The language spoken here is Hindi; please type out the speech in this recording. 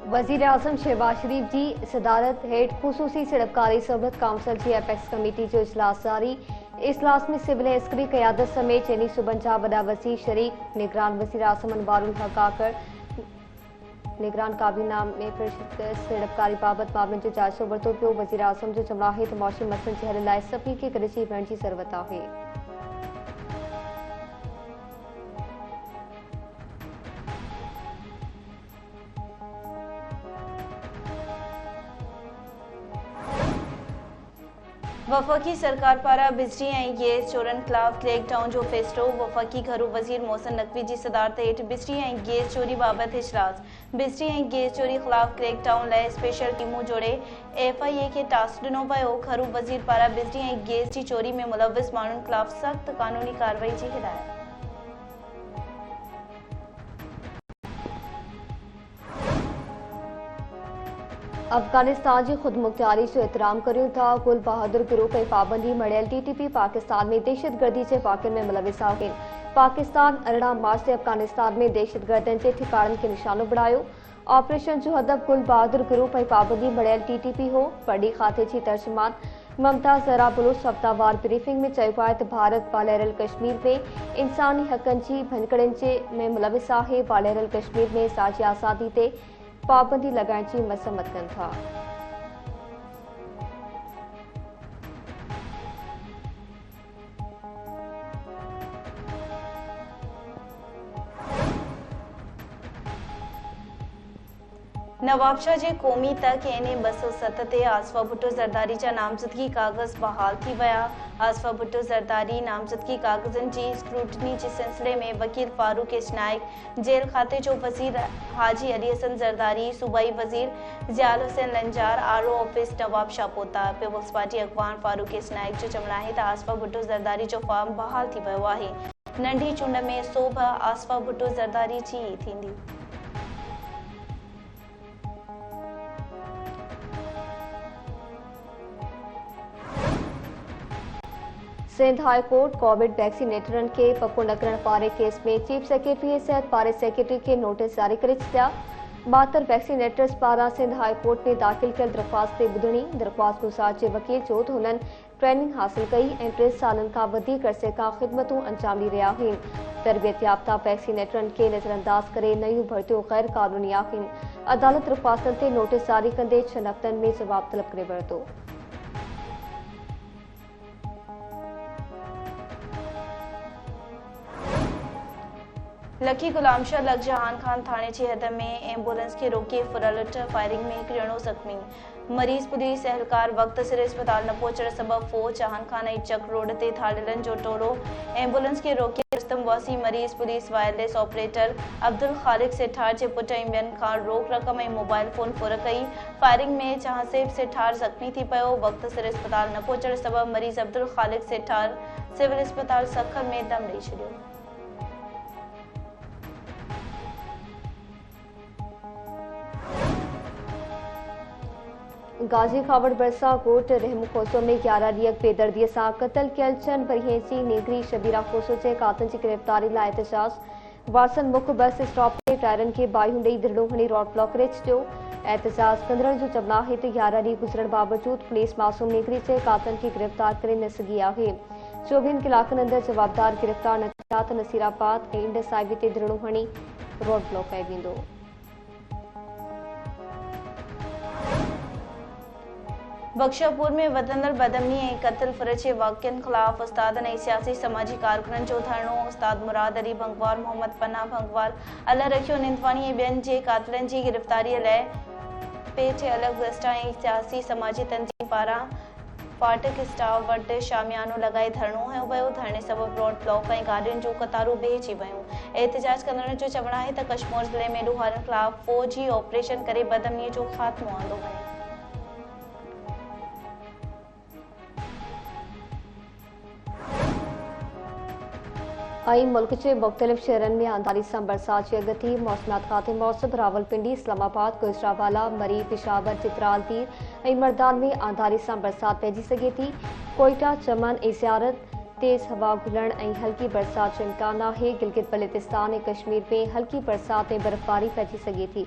वज़ीर-ए-आज़म शहबाज शरीफ जी सदारत हेठ ख़ुसूसी सड़ककारी सहूलत काउंसिल की एपेक्स कमेटी जो इजलास जारी। इजलास में सिविल ऐस्करी क़यादत समेत चइनी सूबनि जा वॾा वज़ीर शरीक। निगरान वज़ीर-ए-आज़म अनवारुल हक़ काकड़ निगरान काबीना में सड़ककारी बाबति मामलनि जो जाइज़ो वरितो पियो। वज़ीर-ए-आज़म जो चवणु आहे त मुआशी मसइलनि जे हल लाइ सभिनी खे गॾिजी विहण जी ज़रूरत आहे। वफ़ाक़ी सरकार पारा बिजली ऐं गैस चोरनि ख़िलाफ़ क्रैकडाउन जो फ़ैसिलो। वफ़ाक़ी घरू वज़ीर मोहसिन नक़वी जी सदारत हेठि बिजली ऐं गैस चोरी बाबति इजलास। बिजली ऐं गैस चोरी ख़िलाफ़ क्रैकडाउन लाइ स्पेशल टीमूं जोड़े FIA खे टास्क ॾिनो वियो। घरू वज़ीर पारां बिजली ऐं गैस जी चोरी में मुलविस माण्हुनि ख़िलाफ़ सख़्त क़ानूनी कार्रवाई जी हिदायत। अफगानिस्तान की खुदमुख्तारी जो एहतराम करूं था। गुल बहादुर ग्रुप ऐं पाबंदी मड़ियल TTP पाकिस्तान में दहशतगर्दी के वाक़िअनि में मुलविस आहे। पाकिस्तान 18 मार्च से अफगानिस्तान में दहशतगर्दनि के ठिकाणनि के निशानो बढ़ायो। ऑपरेशन जो हदफ गुल बहादुर ग्रुप ऐं पाबंदी मड़ियल TTP हो। बड़ी खाते की तर्जुमान ममता ज़रा बुलूच हफ्तावार ब्रीफिंग में चयो आहे त भारत बालेरल कश्मीर में इंसानी हक़नि की भनकड़नि में मुलविस आहे। बालेरल कश्मीर में साजी आज़ादी ते पाबंदी लगाइण की मज़म्मत कनि था। नवाबशाह जे क़ौमी तक यानी 207 ते आसफा भुट्टो ज़रदारी जा नामज़दगी कागज़ बहाल थी विया। आसफा भुट्टो ज़रदारी नामज़दगी कागज़नि जी स्क्रूटनी जे सिलसिले में वकील फारूक इस्नाइक, जेल खाते जो वज़ीर हाजी अली हसन ज़रदारी, सूबाई वज़ीर ज़ियाल हुसैन लंजार, RO ऑफिस नवाबशाह पहुता। पीपल्स पार्टी अॻवान फारूक इस्नाइक जो चवणु आहे त आसफा भुट्टो ज़रदारी जो फॉर्म बहाल थी वियो आहे। नंढी चूंड में सोभ आसफा भुट्टो ज़रदारी जी थींदी। सिंध हाई कोर्ट कोविड वैक्सीनेटरनि के पको न करण वारे केस में चीफ सेक्रेटरी सिहत पारे सेक्रेटरी के नोटिस जारी करे छॾिया। 72 वैक्सीनेटर्स पारां सिंध हाई कोर्ट में दाख़िल कयल दरख़्वास्त ते ॿुधणी। दरख़्वास्त गुज़ार जे वकील चयो त हुननि ट्रेनिंग हासिल कई ऐं 3 सालनि खां वधीक अरसे खां ख़िदमतूं अंजाम ॾेई रहिया आहिनि। तरबियत याफ़्ता वैक्सीनेटरनि खे नज़रअंदाज करे नयूं भर्तियूं गैर क़ानूनी आहिनि। अदालत दरख़्वास्तनि ते नोटिस जारी कंदे 6 हफ़्तनि में जवाब तलब करे वरितो। लखी गुलामशाह लग जहान खान थाने जी हद में एम्बुलेंस के रोके फुरलट फायरिंग में हिकु ॼणो ज़ख़्मी। मरीज़ पुलिस एहलकार वक्त सिर अस्पताल न पहुचण सबब फौज जहान खान ऐं चक रोड ते थाड़ियलनि जो टोलो एम्बुलेंस के रोके रुस्तम वासी मरीज़ पुलिस वायरलेस ऑपरेटर अब्दुल खालिक सेठार जे पुट ऐं ॿियनि खां रोक रक़म ऐं मोबाइल फोन फुर कई। फायरिंग में जहांसेब सेठार ज़ख़्मी थी पियो। वक्त सिर अस्पताल न पहुचण सबब मरीज़ अब्दुल खालिक सेठार सिविल अस्पताल सखर में दम ॾेई छॾियो। गाजी खावड़ बरसा कोट रहम खोसो में 11 ॾींहं बेदर्दीअ सां क़तल कयल 6 वरियें जी नेगरी शबीरा खोसो जे कातनि जी गिरफ़्तारी लाइ एहतजाज। वारसन मुख्य बस स्टॉप ते टायरनि खे बाहियूं ॾेई धरड़ो हणी रोड ब्लॉक करे छॾियो। एहतजाज कंदड़नि जो चवणु आहे त 11 ॾींहं गुज़रण बावजूद पुलिस मासूम नेगरी जे कातनि खे गिरफ़्तार करे न सघी आहे। 24 कलाकनि अंदरि जवाबदार गिरफ़्तार न थिया त नसीराबाद ऐं इंडस हाईवे ते धरड़ो हणी रोड ब्लॉक कयो वेंदो। बख्शापुर में वधंदड़ बदअमनी ऐं क़त्ल फर्ज जे वाक़िअनि ख़िलाफ़ उस्तादनि ऐं सियासी समाजी कारकुननि जो धरणो। उस्ताद मुराद अली भंगवार, मोहम्मद पन्ना भंगवार, अल्लाह रखियो निंदवानी ऐं ॿियनि जे कातिलनि जी गिरफ़्तारीअ लाइ पेठ अलॻ गस्टा ऐं सियासी समाजी तंज़ीम पारां फाटक स्टाफ वटि शामियानो लॻाए धरणो हयो वियो। धरणे सबब रोड ब्लॉक ऐं गाॾियुनि जूं क़तारूं बिहजी वयूं। एहतजाज कंदड़नि जो चवणु आहे त कश्मीर ज़िले में ॾोहारनि ख़िलाफ़ फ़ौजी ऑपरेशन करे बदअमनीअ जो ख़ात्मो आंदो वञे। ऐं मुल्क के मुख़्तलिफ़ शहरनि में आंधारी सां बरसात जी अॻकथी। मौसमियात खाते मौसम रावलपिंडी, इस्लामाबाद, गुजरावाला, मरी, पिशावर, चित्राल, तीर ऐं मर्दान में आंधारी सां बरसात पइजी सघे थी। कोयटा, चमन ऐं ज़ियारत तेज़ हवा गुलण ऐं हल्की बरसात जो इम्कान आहे। गिलगित बल्तिस्तान ऐं कश्मीर में हल्की बरसात ऐं बर्फ़बारी पइजी सघे थी।